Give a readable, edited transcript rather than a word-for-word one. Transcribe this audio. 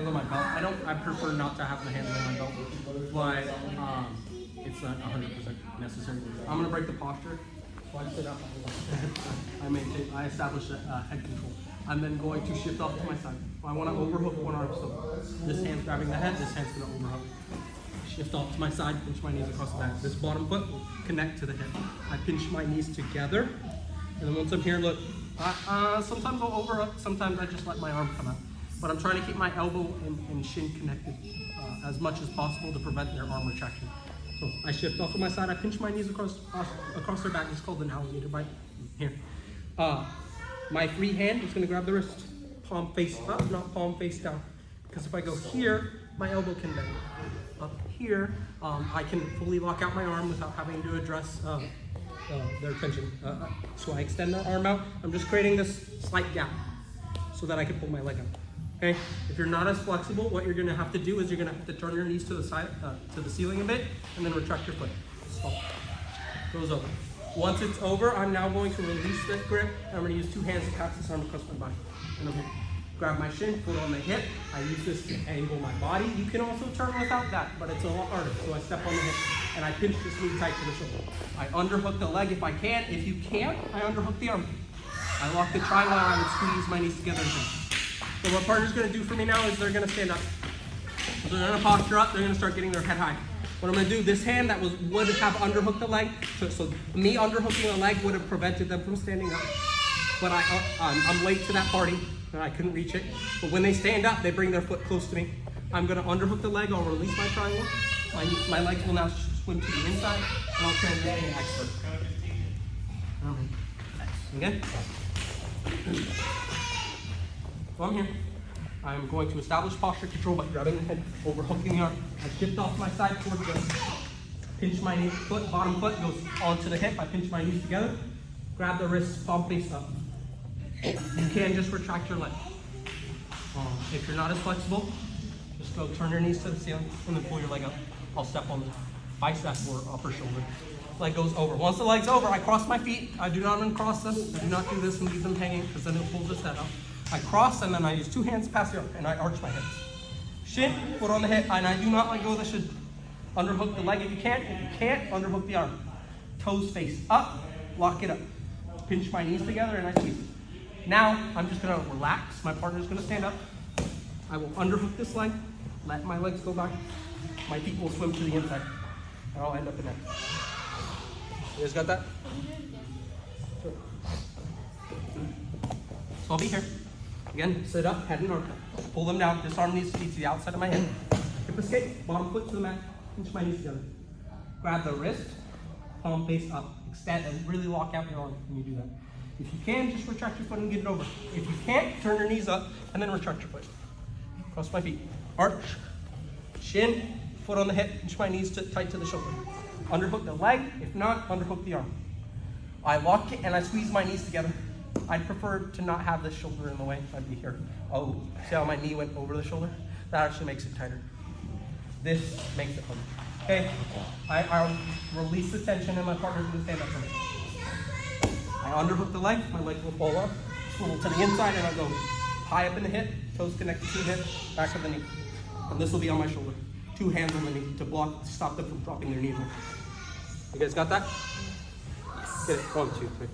hands on my belt. I prefer not to have the hands on my belt, but it's not 100% necessary. I'm gonna break the posture. So I sit up, I establish head control. I'm then going to shift off to my side. I want to overhook one arm, so this hand's grabbing the head, this hand's gonna overhook. Shift off to my side, pinch my knees across the back. This bottom foot will connect to the hip. I pinch my knees together, and then once I'm here, look, sometimes I'll overhook, sometimes I just let my arm come out. But I'm trying to keep my elbow and shin connected as much as possible to prevent their arm retraction. So I shift off to my side, I pinch my knees across their back. It's called an alligator bite. Here. My free hand is gonna grab the wrist, palm face up, not palm face down. Because if I go here, my elbow can bend. Up here, I can fully lock out my arm without having to address their tension. So I extend their arm out. I'm just creating this slight gap so that I can pull my leg out. Okay, if you're not as flexible, what you're gonna have to do is you're gonna have to turn your knees to the side, to the ceiling a bit, and then retract your foot. Stop. Goes over. Once it's over, I'm now going to release that grip. I'm gonna use two hands to pass this arm across my body. And I'm here. Grab my shin, foot on the hip. I use this to angle my body. You can also turn without that, but it's a lot harder. So I step on the hip, and I pinch this knee tight to the shoulder. I underhook the leg if I can. If you can't, I underhook the arm. I lock the tri-while I would squeeze my knees together. So what partner's gonna do for me now is they're gonna stand up. So they're gonna posture up, they're gonna start getting their head high. What I'm gonna do, this hand that would have underhooked the leg, so me underhooking the leg would have prevented them from standing up. But I'm late to that party, and I couldn't reach it. But when they stand up, they bring their foot close to me. I'm gonna underhook the leg, I'll release my triangle. My legs will now swim to the inside, and I'll transition to expert. Again. So I'm here. I'm going to establish posture control by grabbing the head, overhooking the arm. I shift off my side towards the pinch my knee, bottom foot goes onto the hip. I pinch my knees together, grab the wrist, palm face up. You can just retract your leg. If you're not as flexible, just go turn your knees to the ceiling and then pull your leg up. I'll step on the bicep or upper shoulder. Leg goes over. Once the leg's over, I cross my feet. I do not uncross them. I do not do this and leave them hanging because then it pulls this head up. I cross and then I use two hands to pass the arm and I arch my hips. Shin, foot on the hip, and I do not let go of the shin. Underhook the leg if you can. If you can't, underhook the arm. Toes face up, lock it up. Pinch my knees together and I squeeze. Now, I'm just gonna relax. My partner's gonna stand up. I will underhook this leg, let my legs go back. My feet will swim to the inside, and I'll end up in that. You guys got that? Sure. So I'll be here. Again, sit up, head and arm. Pull them down. This arm needs to be to the outside of my head. Hip escape, bottom foot to the mat. Pinch my knees together. Grab the wrist, palm face up. Extend and really lock out your arm when you do that. If you can, just retract your foot and get it over. If you can't, turn your knees up and then retract your foot. Cross my feet. Arch, shin, foot on the hip. Pinch my knees tight to the shoulder. Underhook the leg. If not, underhook the arm. I lock it and I squeeze my knees together. I'd prefer to not have this shoulder in the way. I'd be here. Oh, see how my knee went over the shoulder? That actually makes it tighter. This makes it harder. Okay, I'll release the tension and my partner's gonna stand up for me. I underhook the leg, my leg will fall off, swivel to the inside, and I'll go high up in the hip, toes connected to the hip, back of the knee. And this will be on my shoulder. Two hands on the knee to block, to stop them from dropping their knees. You guys got that? Get it, 1, 2, 3.